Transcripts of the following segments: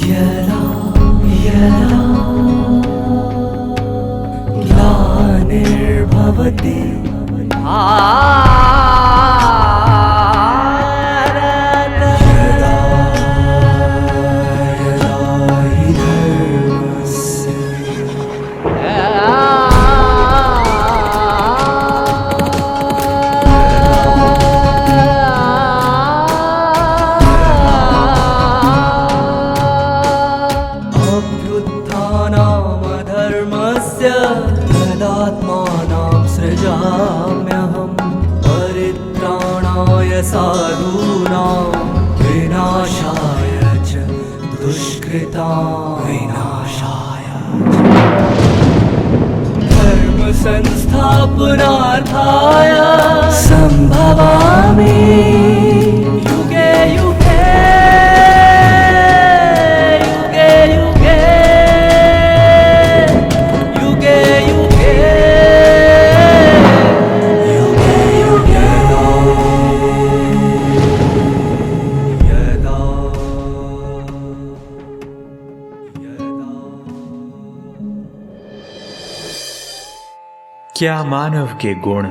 यदा यदा ग्लानिर्भवति तदात्मानां सृजाम्यहं परित्राणाय साधूनां विनाशाय च दुष्कृतां विनाशाय धर्म संस्थापनार्थाय संभवामि युगे युगे क्या मानव के गुण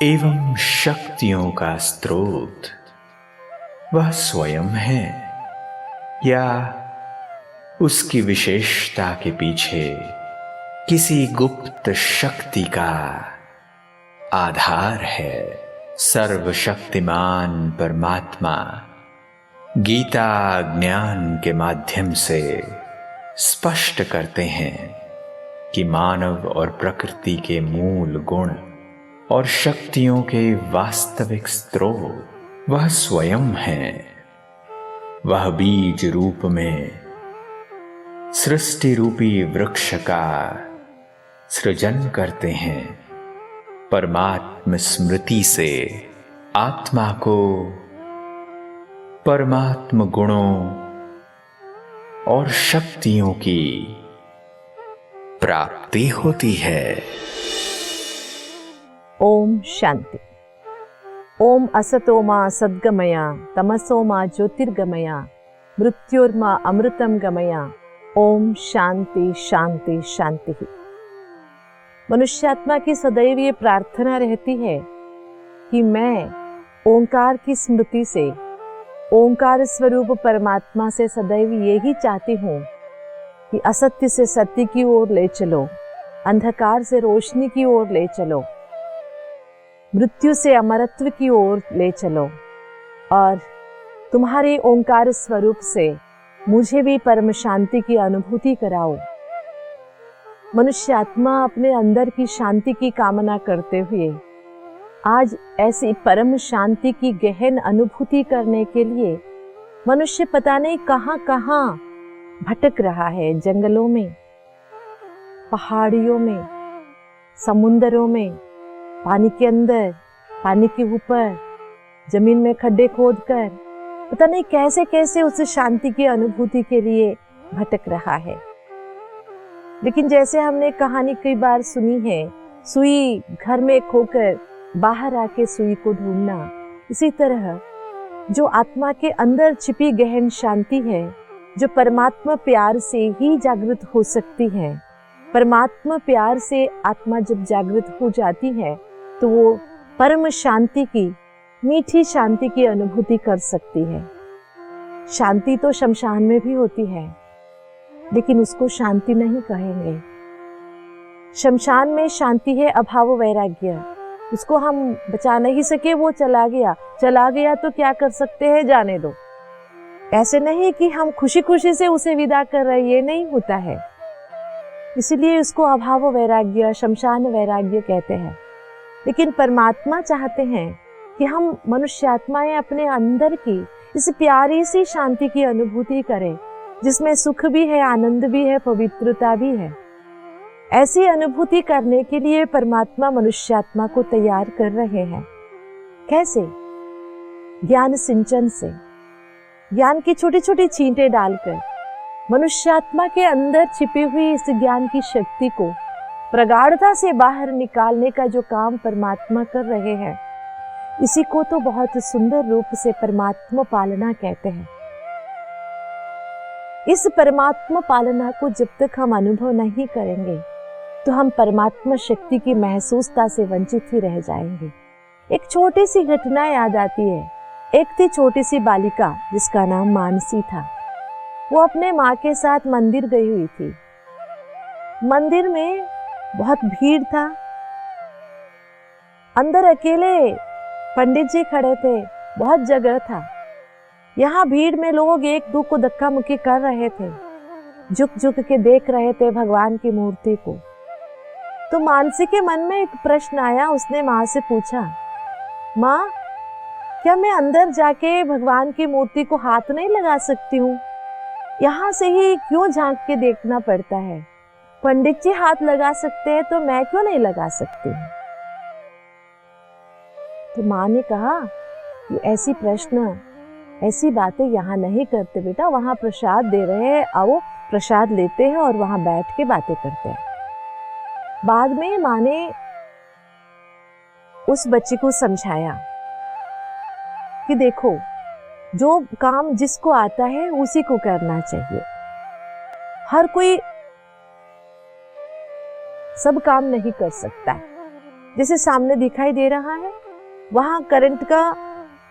एवं शक्तियों का स्रोत वह स्वयं है या उसकी विशेषता के पीछे किसी गुप्त शक्ति का आधार है? सर्वशक्तिमान परमात्मा गीता ज्ञान के माध्यम से स्पष्ट करते हैं कि मानव और प्रकृति के मूल गुण और शक्तियों के वास्तविक स्रोत वह स्वयं है। वह बीज रूप में सृष्टि रूपी वृक्ष का सृजन करते हैं। परमात्म स्मृति से आत्मा को परमात्म गुणों और शक्तियों की प्राप्ति होती है। ओम शांति। ओम असतो मा सद्गमया तमसो मा ज्योतिर्गमया मृत्योर्मा अमृतम गमया। ओम शांति शांति शांति। मनुष्यात्मा की सदैव ये प्रार्थना रहती है कि मैं ओंकार की स्मृति से, ओंकार स्वरूप परमात्मा से सदैव यही चाहती हूँ कि असत्य से सत्य की ओर ले चलो, अंधकार से रोशनी की ओर ले चलो, मृत्यु से अमरत्व की ओर ले चलो और तुम्हारे ओंकार स्वरूप से मुझे भी परम शांति की अनुभूति कराओ। मनुष्य आत्मा अपने अंदर की शांति की कामना करते हुए आज ऐसी परम शांति की गहन अनुभूति करने के लिए मनुष्य पता नहीं कहाँ कहाँ भटक रहा है। जंगलों में, पहाड़ियों में, समुंदरों में, पानी के अंदर, पानी के ऊपर, जमीन में खड्डे खोदकर पता नहीं कैसे कैसे उस शांति की अनुभूति के लिए भटक रहा है। लेकिन जैसे हमने कहानी कई बार सुनी है, सुई घर में खोकर बाहर आके सुई को ढूंढना, इसी तरह जो आत्मा के अंदर छिपी गहन शांति है, जो परमात्मा प्यार से ही जागृत हो सकती है। परमात्मा प्यार से आत्मा जब जागृत हो जाती है तो वो परम शांति की, मीठी शांति की अनुभूति कर सकती है। शांति तो शमशान में भी होती है, लेकिन उसको शांति नहीं कहेंगे। शमशान में शांति है अभाव वैराग्य, उसको हम बचा नहीं सके, वो चला गया तो क्या कर सकते हैं, जाने दो। ऐसे नहीं कि हम खुशी खुशी से उसे विदा कर रहे, ये नहीं होता है। इसलिए उसको अभाव वैराग्य, शमशान वैराग्य कहते हैं। लेकिन परमात्मा चाहते हैं कि हम मनुष्य आत्माएं अपने अंदर की इस प्यारी सी शांति की अनुभूति करें, जिसमें सुख भी है, आनंद भी है, पवित्रता भी है। ऐसी अनुभूति करने के लिए परमात्मा मनुष्यात्मा को तैयार कर रहे हैं। कैसे? ज्ञान सिंचन से, ज्ञान की छोटी छोटी छींटे डालकर मनुष्यात्मा के अंदर छिपी हुई इस ज्ञान की शक्ति को प्रगाढ़ता से बाहर निकालने का जो काम परमात्मा कर रहे हैं, इसी को तो बहुत सुंदर रूप से परमात्मा पालना कहते हैं। इस परमात्मा पालना को जब तक हम अनुभव नहीं करेंगे तो हम परमात्मा शक्ति की महसूसता से वंचित ही रह जाएंगे। एक छोटी सी घटना याद आती है। एक थी छोटी सी बालिका जिसका नाम मानसी था। वो अपने माँ के साथ मंदिर गई हुई थी। मंदिर में बहुत भीड़ था। अंदर अकेले पंडित जी खड़े थे, बहुत जगह था। यहाँ भीड़ में लोग एक दूसरे को धक्का मुक्की कर रहे थे, झुक झुक के देख रहे थे भगवान की मूर्ति को। तो मानसी के मन में एक प्रश्न आया। उसने माँ से पूछा, माँ क्या मैं अंदर जाके भगवान की मूर्ति को हाथ नहीं लगा सकती हूँ? यहाँ से ही क्यों झांक के देखना पड़ता है? पंडित जी हाथ लगा सकते हैं तो मैं क्यों नहीं लगा सकती हूँ? तो माँ ने कहा कि ऐसी प्रश्न, ऐसी बातें यहाँ नहीं करते बेटा, वहाँ प्रसाद दे रहे हैं, आओ प्रसाद लेते हैं और वहाँ बैठ के बातें करते हैं। बाद में माँ ने उस बच्ची को समझाया कि देखो, जो काम जिसको आता है उसी को करना चाहिए। हर कोई सब काम नहीं कर सकता है। जैसे सामने दिखाई दे रहा है, वहां करंट का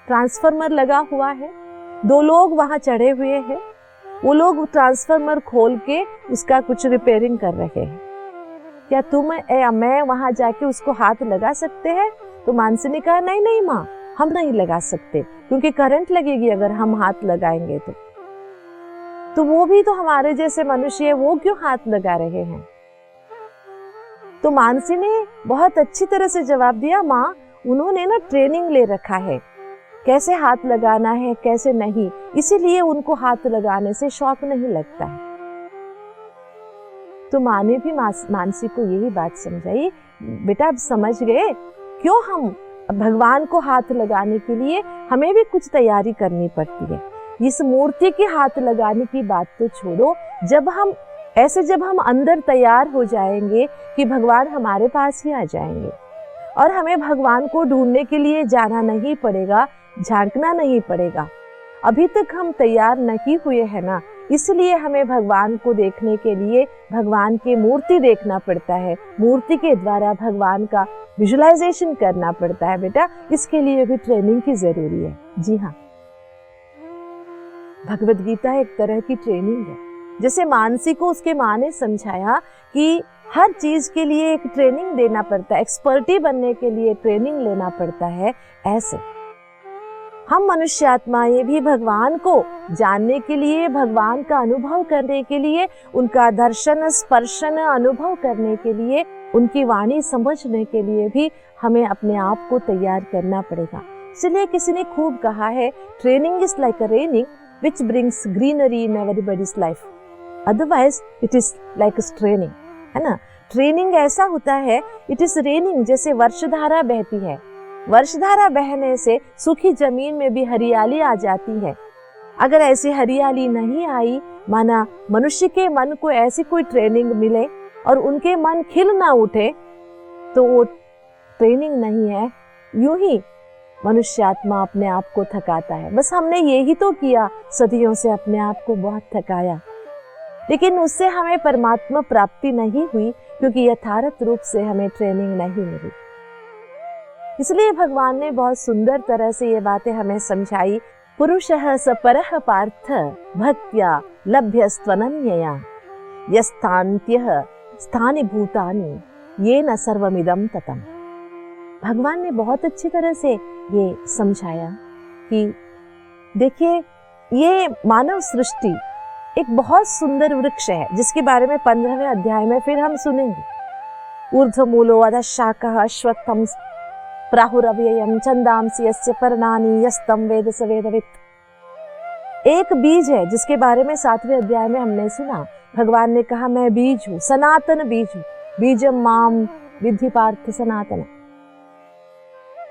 ट्रांसफार्मर लगा हुआ है, 2 लोग वहां चढ़े हुए हैं। वो लोग ट्रांसफार्मर खोल के उसका कुछ रिपेयरिंग कर रहे हैं। क्या तुम मैं वहां जाके उसको हाथ लगा सकते हैं? तो मानसी ने कहा, नहीं नहीं माँ, हम नहीं लगा सकते, क्योंकि करंट लगेगी अगर हम हाथ लगाएंगे तो वो भी तो हमारे जैसे मनुष्य है, वो क्यों हाथ लगा रहे हैं? तो मानसी ने बहुत अच्छी तरह से जवाब दिया, माँ उन्होंने ना ट्रेनिंग ले रखा है, कैसे हाथ लगाना है कैसे नहीं, इसीलिए उनको हाथ लगाने से शौक नहीं लगता है। तो माँ ने भी मानसी को यही बात समझाई, बेटा अब समझ गए क्यों हम भगवान को हाथ लगाने के लिए हमें भी कुछ तैयारी करनी पड़ती है। इस मूर्ति के हाथ लगाने की बात तो छोड़ो, जब हम अंदर तैयार हो जाएंगे कि भगवान हमारे पास ही आ जाएंगे और हमें भगवान को ढूंढने के लिए जाना नहीं पड़ेगा, झांकना नहीं पड़ेगा। अभी तक हम तैयार नहीं हुए हैं ना, इसलिए हमें भगवान को देखने के लिए भगवान की मूर्ति देखना पड़ता है, मूर्ति के द्वारा भगवान का विजुअलाइजेशन करना पड़ता है। बेटा इसके लिए भी ट्रेनिंग की जरूरी है। जी हाँ, भगवद गीता एक तरह की ट्रेनिंग है। जैसे मानसी को उसके माँ ने समझाया कि हर चीज के लिए एक ट्रेनिंग देना पड़ता है, एक्सपर्टी बनने के लिए ट्रेनिंग लेना पड़ता है, ऐसे हम मनुष्य आत्माएं भी भगवान को जानने के लिए, भगवान का अनुभव करने के लिए, उनका दर्शन स्पर्शन अनुभव करने के लिए, उनकी वाणी समझने के लिए भी हमें अपने आप को तैयार करना पड़ेगा। इसलिए किसी ने खूब कहा है, training is like a raining which brings greenery in everybody's life, otherwise it is like a straining, है ना। ट्रेनिंग ऐसा होता है, इट इज रेनिंग, जैसे वर्षधारा बहती है, वर्षधारा बहने से सूखी जमीन में भी हरियाली आ जाती है। अगर ऐसी हरियाली नहीं आई, माना मनुष्य के मन को ऐसी कोई ट्रेनिंग मिले और उनके मन खिल ना उठे, तो वो ट्रेनिंग नहीं है, यूं ही मनुष्य आत्मा अपने आप को थकाता है। बस हमने यही तो किया, सदियों से अपने आप को बहुत थकाया, लेकिन उससे हमें परमात्मा प्राप्ति नहीं हुई, क्योंकि यथार्थ रूप से हमें ट्रेनिंग नहीं मिली। इसलिए भगवान ने बहुत सुंदर तरह से ये बातें हमें समझाई। पुरुषः स परः पार्थ भक्त्या लभ्यस्त्वनन्यया यस्थान्त्यः स्थानि भूतानि येन सर्वमिदं ततम्। भगवान ने बहुत अच्छी तरह से ये समझाया कि देखिए, ये मानव सृष्टि एक बहुत सुंदर वृक्ष है, जिसके बारे में 15वें अध्याय में फिर हम सुनेंगे। ऊर्ध्वमूलो अधः शाखः अश्वत्थं प्राहुरव्ययम् छन्दांसि यस्य पर्णानि यस्तं वेद स वेदवित्। एक बीज है जिसके बारे में 7वें अध्याय में हमने सुना। भगवान ने कहा, मैं बीज हूँ, सनातन बीज हूँ, बीजम माम विद्धि पार्थ सनातन।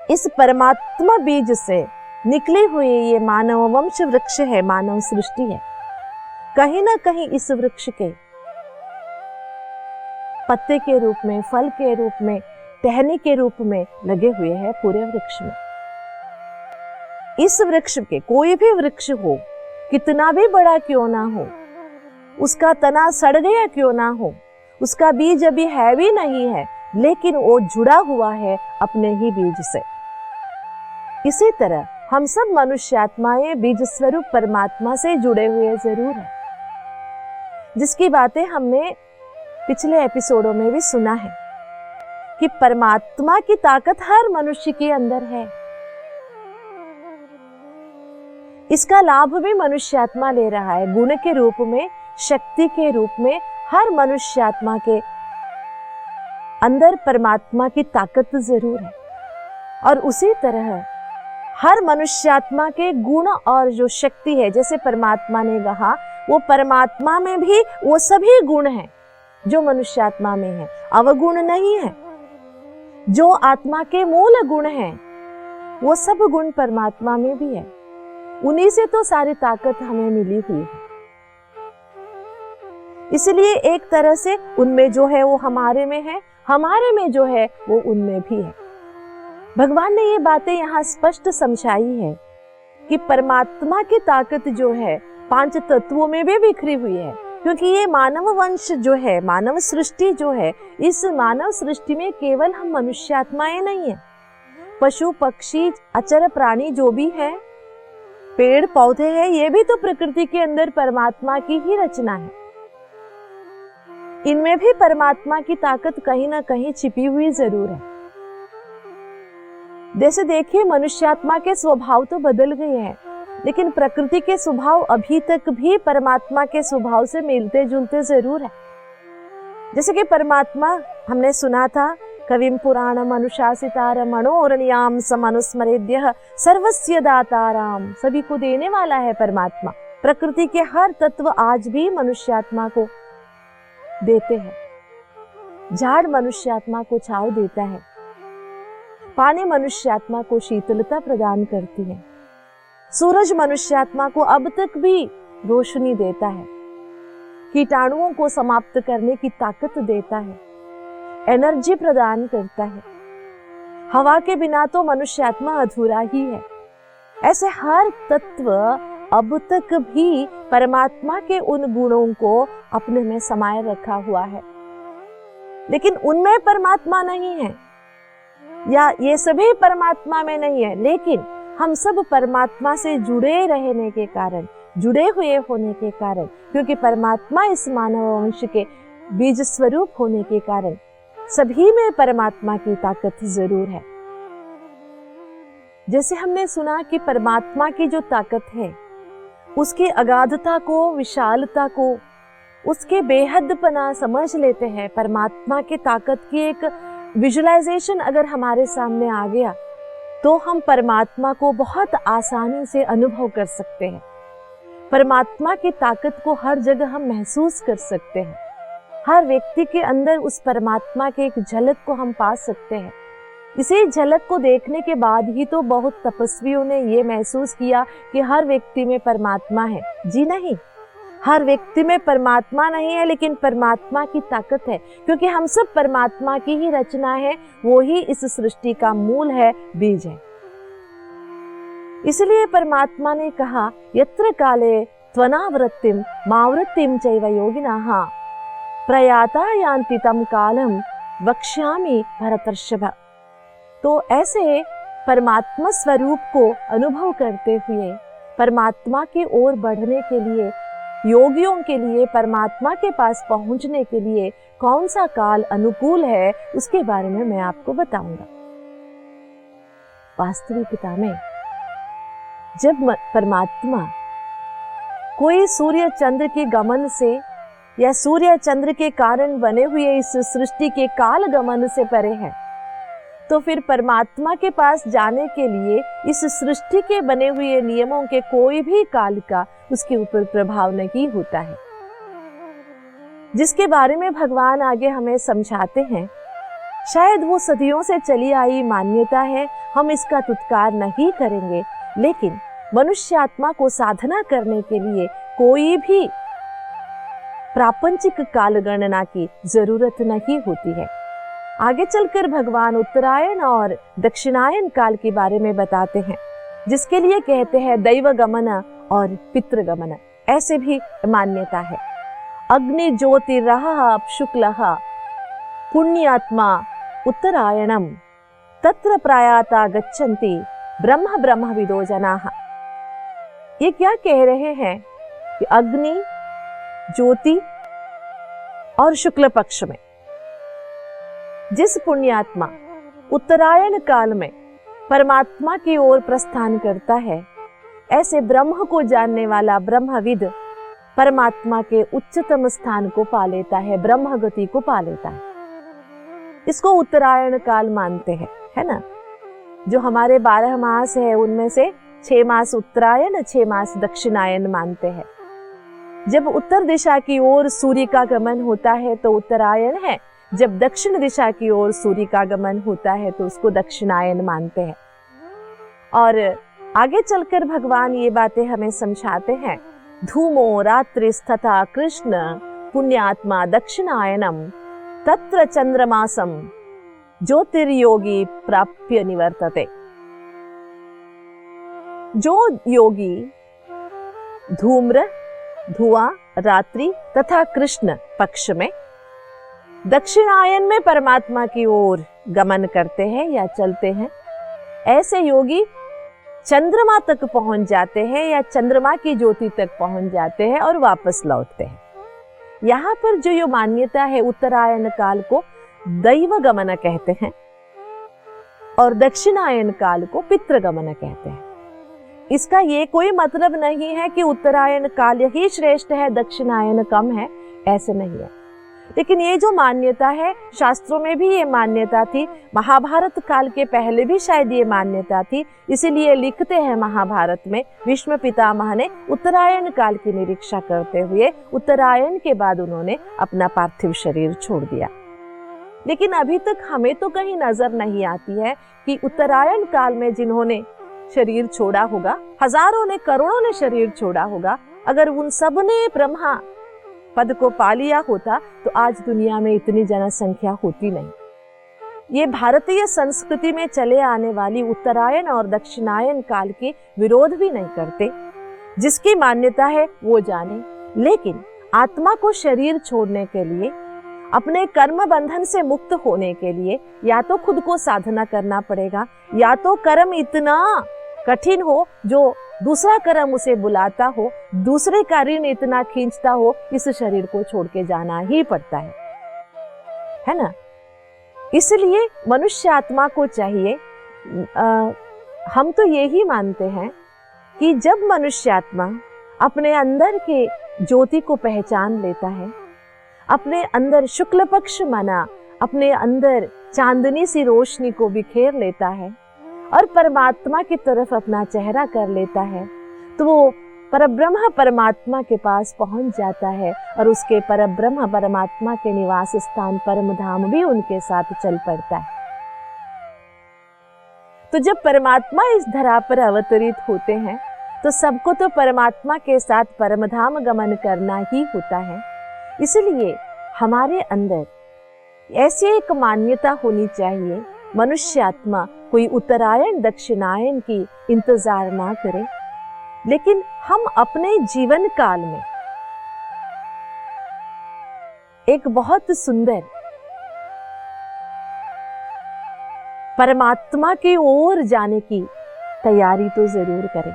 इस परमात्मा बीज से निकले हुए ये मानव वंश वृक्ष है, मानव सृष्टि है। कहीं ना कहीं इस वृक्ष के पत्ते के रूप में, फल के रूप में, टहनी के रूप में लगे हुए हैं पूरे वृक्ष में। इस वृक्ष के, कोई भी वृक्ष हो, कितना भी बड़ा क्यों ना हो, उसका तना सड़ गया क्यों ना हो, उसका बीज अभी है भी नहीं है, लेकिन वो जुड़ा हुआ है अपने ही बीज से। इसी तरह हम सब मनुष्य आत्माएं बीज स्वरूप परमात्मा से जुड़े हुए जरूर हैं, जिसकी बातें हमने पिछले एपिसोडों में भी सुना है कि परमात्मा की ताकत हर मनुष्य के अंदर है। इसका लाभ भी मनुष्य आत्मा ले रहा है, गुण के रूप में, शक्ति के रूप में। हर मनुष्य आत्मा के अंदर परमात्मा की ताकत जरूर है, और उसी तरह हर मनुष्य आत्मा के गुण और जो शक्ति है, जैसे परमात्मा ने कहा, वो परमात्मा में भी वो सभी गुण हैं जो मनुष्य आत्मा में है, अवगुण नहीं है। जो आत्मा के मूल गुण हैं वो सब गुण परमात्मा में भी है, उन्हीं से तो सारी ताकत हमें मिली हुई है। इसलिए एक तरह से उनमें जो है वो हमारे में है, हमारे में जो है वो उनमें भी है। भगवान ने ये बातें यहाँ स्पष्ट समझाई है कि परमात्मा की ताकत जो है 5 तत्वों में भी बिखरी हुई है, क्योंकि ये मानव वंश जो है, मानव सृष्टि जो है, इस मानव सृष्टि में केवल हम मनुष्य आत्माएं नहीं है, पशु पक्षी अचर प्राणी जो भी है, पेड़ पौधे हैं, ये भी तो प्रकृति के अंदर परमात्मा की ही रचना है। इनमें भी परमात्मा की ताकत कहीं ना कहीं छिपी हुई जरूर है। जैसे देखिए, मनुष्यात्मा के स्वभाव तो बदल गए हैं, लेकिन प्रकृति के स्वभाव अभी तक भी परमात्मा के स्वभाव से मिलते जुलते जरूर है। जैसे कि परमात्मा, हमने सुना था, कविम पुराणम अनुशासितार मनोरणियाम समनुस्मरेद्यः सर्वस्य दाताराम, सभी को देने वाला है परमात्मा। प्रकृति के हर तत्व आज भी मनुष्यात्मा को देते हैं। झाड़ मनुष्यात्मा को छांव देता है, पानी मनुष्यात्मा को शीतलता प्रदान करती है, सूरज मनुष्यात्मा को अब तक भी रोशनी देता है, कीटाणुओं को समाप्त करने की ताकत देता है, एनर्जी प्रदान करता है। हवा के बिना तो मनुष्यात्मा अधूरा ही है। ऐसे हर तत्व अब तक भी परमात्मा के उन गुणों को अपने में समाये रखा हुआ है, लेकिन उनमें परमात्मा नहीं है, या ये सभी परमात्मा में नहीं है, लेकिन हम सब परमात्मा से जुड़े रहने के कारण, जुड़े हुए होने के कारण, क्योंकि परमात्मा इस मानव वंश के बीज स्वरूप होने के कारण सभी में परमात्मा की ताकत जरूर है। जैसे हमने सुना कि परमात्मा की जो ताकत है, उसकी अगाधता को, विशालता को, उसके बेहदपना समझ लेते हैं। परमात्मा की ताकत की एक विजुअलाइजेशन अगर हमारे सामने आ गया तो हम परमात्मा को बहुत आसानी से अनुभव कर सकते हैं। परमात्मा की ताकत को हर जगह हम महसूस कर सकते हैं। हर व्यक्ति के अंदर उस परमात्मा के एक झलक को हम पा सकते हैं। इसी झलक को देखने के बाद ही तो बहुत तपस्वियों ने ये महसूस किया कि हर व्यक्ति में परमात्मा है। जी नहीं, हर व्यक्ति में परमात्मा नहीं है, लेकिन परमात्मा की ताकत है, क्योंकि हम सब परमात्मा की ही रचना है। वो ही इस सृष्टि का मूल है, बीज है। इसलिए परमात्मा ने कहा, यत्र काले त्वनावृत्तिम मावृत्तिम चैव योगिनः प्रयाता यान्ति तम कालम वक्ष्यामि भरतर्षभ। तो ऐसे परमात्मा स्वरूप को अनुभव करते हुए परमात्मा की ओर बढ़ने के लिए, योगियों के लिए परमात्मा के पास पहुंचने के लिए कौन सा काल अनुकूल है, उसके बारे में मैं आपको बताऊंगा। वास्तविकता में जब परमात्मा कोई सूर्य चंद्र के गमन से या सूर्य चंद्र के कारण बने हुए इस सृष्टि के काल गमन से परे है, तो फिर परमात्मा के पास जाने के लिए इस सृष्टि के बने हुए नियमों के कोई भी काल का उसके ऊपर प्रभाव नहीं होता है, जिसके बारे में भगवान आगे हमें समझाते हैं। शायद वो सदियों से चली आई मान्यता है, हम इसका तुत्कार नहीं करेंगे, लेकिन मनुष्य आत्मा को साधना करने के लिए कोई भी प्रापंचिक काल गणना की जरूरत नहीं होती है। आगे चलकर भगवान उत्तरायण और दक्षिणायन काल के बारे में बताते हैं, जिसके लिए कहते हैं दैव गमन और पितृ गमन, ऐसे भी मान्यता है। अग्नि ज्योतिरः शुक्लः पुण्यात्मा उत्तरायणम तत्र प्रयाता गच्छन्ति ब्रह्म ब्रह्म विदो जनाः। ये क्या कह रहे हैं कि अग्नि, ज्योति और शुक्ल पक्ष में जिस पुण्यात्मा उत्तरायण काल में परमात्मा की ओर प्रस्थान करता है, ऐसे ब्रह्म को जानने वाला ब्रह्मविद परमात्मा के उच्चतम स्थान को पा लेता है, ब्रह्म गति को पा लेता है। इसको उत्तरायण काल मानते हैं, है ना। जो हमारे 12 मास है उनमें से 6 मास उत्तरायण, 6 मास दक्षिणायन मानते हैं। जब उत्तर दिशा की ओर सूर्य का गमन होता है तो उत्तरायण है, जब दक्षिण दिशा की ओर सूर्य का गमन होता है तो उसको दक्षिणायन मानते हैं। और आगे चलकर भगवान ये बातें हमें समझाते हैं। धूमो रात्रिस्तथा कृष्ण पुण्यात्मा दक्षिणायनम तत्र चंद्रमासम ज्योतिर्योगी प्राप्य निवर्तते। जो योगी धूम्र, धुआं, रात्रि तथा कृष्ण पक्ष में दक्षिणायन में परमात्मा की ओर गमन करते हैं या चलते हैं, ऐसे योगी चंद्रमा तक पहुंच जाते हैं या चंद्रमा की ज्योति तक पहुंच जाते हैं और वापस लौटते हैं। यहाँ पर जो मान्यता है, उत्तरायण काल को दैव गमन कहते हैं और दक्षिणायन काल को पितृगमन कहते हैं। इसका ये कोई मतलब नहीं है कि उत्तरायण काल ही श्रेष्ठ है, दक्षिणायन कम है, ऐसे नहीं है। लेकिन ये जो मान्यता है, शास्त्रों में भी ये मान्यता थी, महाभारत काल के पहले भी शायद ये मान्यता थी। इसीलिए लिखते हैं महाभारत में, भीष्म पितामह ने उत्तरायण काल की निरीक्षा करते हुए उत्तरायण के बाद उन्होंने अपना पार्थिव शरीर छोड़ दिया। लेकिन अभी तक हमें तो कहीं नजर नहीं आती है कि उत्तरायण काल में जिन्होंने शरीर छोड़ा होगा, हजारों ने, करोड़ों ने शरीर छोड़ा होगा, अगर उन सब ने ब्रह्मा पद को पा लिया होता तो आज दुनिया में इतनी जनसंख्या होती नहीं। ये भारतीय संस्कृति में चले आने वाली उत्तरायण और दक्षिणायन काल के विरोध भी नहीं करते। जिसकी मान्यता है वो जाने। लेकिन आत्मा को शरीर छोड़ने के लिए, अपने कर्म बंधन से मुक्त होने के लिए या तो खुद को साधना करना पड़ेगा, या तो कर्म इतना कठिन हो जो दूसरा कर्म उसे बुलाता हो, दूसरे का ऋण इतना खींचता हो, इस शरीर को छोड़ के जाना ही पड़ता है ना। इसलिए मनुष्य आत्मा को चाहिए, हम तो यही मानते हैं कि जब मनुष्य आत्मा अपने अंदर के ज्योति को पहचान लेता है, अपने अंदर शुक्ल पक्ष माना अपने अंदर चांदनी सी रोशनी को बिखेर लेता है और परमात्मा की तरफ अपना चेहरा कर लेता है, तो वो परब्रह्म परमात्मा के पास पहुंच जाता है और उसके परब्रह्म परमात्मा के निवास स्थान परम धाम भी उनके साथ चल पड़ता है। तो जब परमात्मा इस धरा पर अवतरित होते हैं तो सबको तो परमात्मा के साथ परम धाम गमन करना ही होता है। इसलिए हमारे अंदर ऐसी एक मान्यता होनी चाहिए, मनुष्य आत्मा कोई उत्तरायण दक्षिणायन की इंतजार ना करे, लेकिन हम अपने जीवन काल में एक बहुत सुंदर परमात्मा की ओर जाने की तैयारी तो जरूर करें।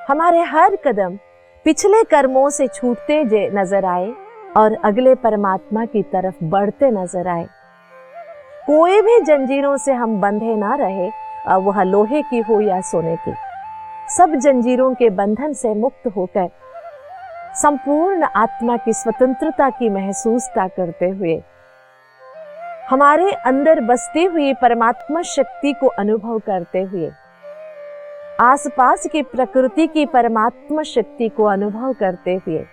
हमारे हर कदम पिछले कर्मों से छूटते नजर आए और अगले परमात्मा की तरफ बढ़ते नजर आए। कोई भी जंजीरों से हम बंधे ना रहे, वह लोहे की हो या सोने की, सब जंजीरों के बंधन से मुक्त होकर संपूर्ण आत्मा की स्वतंत्रता की महसूसता करते हुए हमारे अंदर बसती हुई परमात्मा शक्ति को अनुभव करते हुए, आसपास की प्रकृति की परमात्मा शक्ति को अनुभव करते हुए,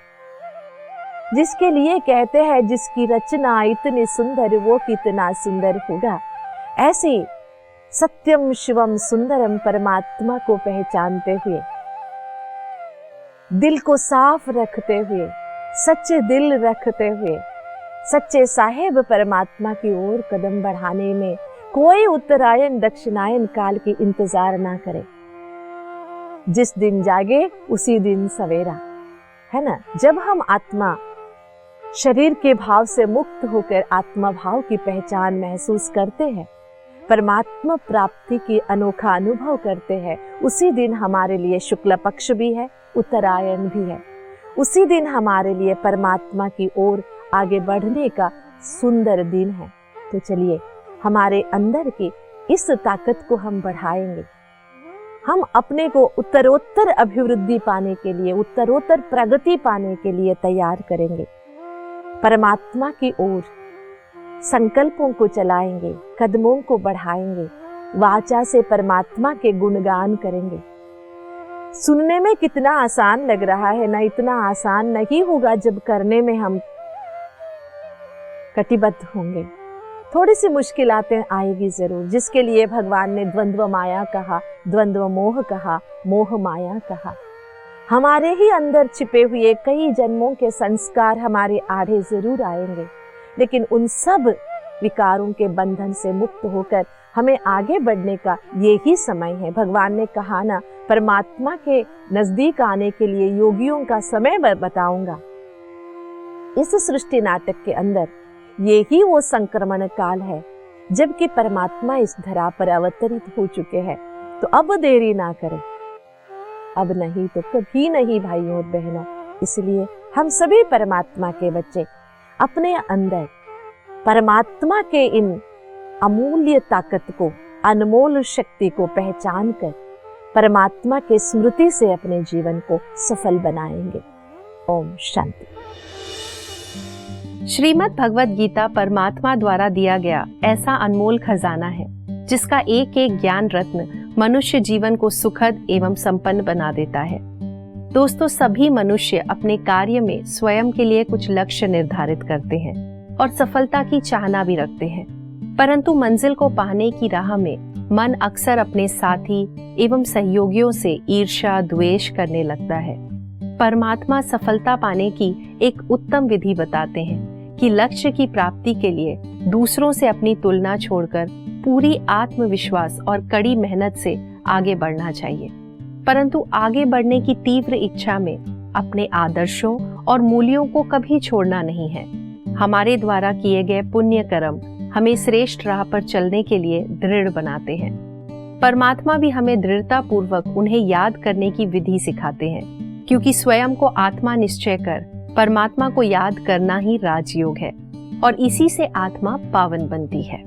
जिसके लिए कहते हैं जिसकी रचना इतनी सुंदर वो कितना सुंदर होगा, ऐसे सत्यम शिवम सुंदरम परमात्मा को पहचानते हुए, दिल को साफ रखते हुए, सच्चे दिल रखते हुए, सच्चे साहेब परमात्मा की ओर कदम बढ़ाने में कोई उत्तरायण दक्षिणायन काल की इंतजार ना करे। जिस दिन जागे उसी दिन सवेरा, है ना। जब हम आत्मा शरीर के भाव से मुक्त होकर आत्मा भाव की पहचान महसूस करते हैं, परमात्मा प्राप्ति की अनोखा अनुभव करते हैं, उसी दिन हमारे लिए शुक्ल पक्ष भी है, उत्तरायण भी है। उसी दिन हमारे लिए परमात्मा की ओर आगे बढ़ने का सुंदर दिन है। तो चलिए हमारे अंदर की इस ताकत को हम बढ़ाएंगे। हम अपने को उत्तरोत्तर अभिवृद्धि पाने के लिए, उत्तरोत्तर प्रगति पाने के लिए तैयार करेंगे। परमात्मा की ओर संकल्पों को चलाएंगे, कदमों को बढ़ाएंगे, वाचा से परमात्मा के गुणगान करेंगे। सुनने में कितना आसान लग रहा है ना, इतना आसान नहीं होगा जब करने में हम कटिबद्ध होंगे। थोड़ी सी मुश्किलातें आएगी जरूर, जिसके लिए भगवान ने द्वंद्व माया कहा, द्वंद्व मोह कहा, मोह माया कहा। हमारे ही अंदर छिपे हुए कई जन्मों के संस्कार हमारे आड़े जरूर आएंगे, लेकिन उन सब विकारों के बंधन से मुक्त होकर हमें आगे बढ़ने का यही समय है। भगवान ने कहा ना, परमात्मा के नजदीक आने के लिए योगियों का समय बताऊंगा। इस सृष्टि नाटक के अंदर यही वो संक्रमण काल है जबकि परमात्मा इस धरा पर अवतरित हो चुके हैं। तो अब देरी ना करें, अब नहीं तो कभी नहीं भाइयों और बहनों। इसलिए हम सभी परमात्मा के बच्चे अपने अंदर परमात्मा के इन अमूल्य ताकत को, अनमोल शक्ति को पहचान कर परमात्मा के स्मृति से अपने जीवन को सफल बनाएंगे। ओम शांति। श्रीमद् भगवद गीता परमात्मा द्वारा दिया गया ऐसा अनमोल खजाना है जिसका एक एक ज्ञान रत्न मनुष्य जीवन को सुखद एवं संपन्न बना देता है। दोस्तों, सभी मनुष्य अपने कार्य में स्वयं के लिए कुछ लक्ष्य निर्धारित करते हैं और सफलता की चाहना भी रखते हैं, परंतु मंजिल को पाने की राह में मन अक्सर अपने साथी एवं सहयोगियों से ईर्ष्या द्वेष करने लगता है। परमात्मा सफलता पाने की एक उत्तम विधि बताते हैं कि लक्ष्य की प्राप्ति के लिए दूसरों से अपनी तुलना छोड़कर पूरी आत्मविश्वास और कड़ी मेहनत से आगे बढ़ना चाहिए। परंतु आगे बढ़ने की तीव्र इच्छा में अपने आदर्शों और मूल्यों को कभी छोड़ना नहीं है। हमारे द्वारा किए गए पुण्य कर्म हमें श्रेष्ठ राह पर चलने के लिए दृढ़ बनाते हैं। परमात्मा भी हमें दृढ़ता पूर्वक उन्हें याद करने की विधि सिखाते हैं, क्योंकि स्वयं को आत्मा निश्चय कर परमात्मा को याद करना ही राजयोग है और इसी से आत्मा पावन बनती है।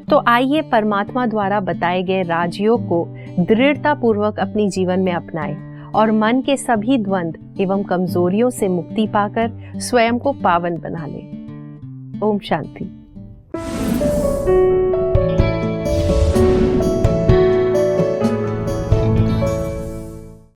तो आइए परमात्मा द्वारा बताए गए राजयोग को दृढ़ता पूर्वक अपनी जीवन में अपनाएं और मन के सभी द्वंद्व एवं कमजोरियों से मुक्ति पाकर स्वयं को पावन बना लें। ओम शांति।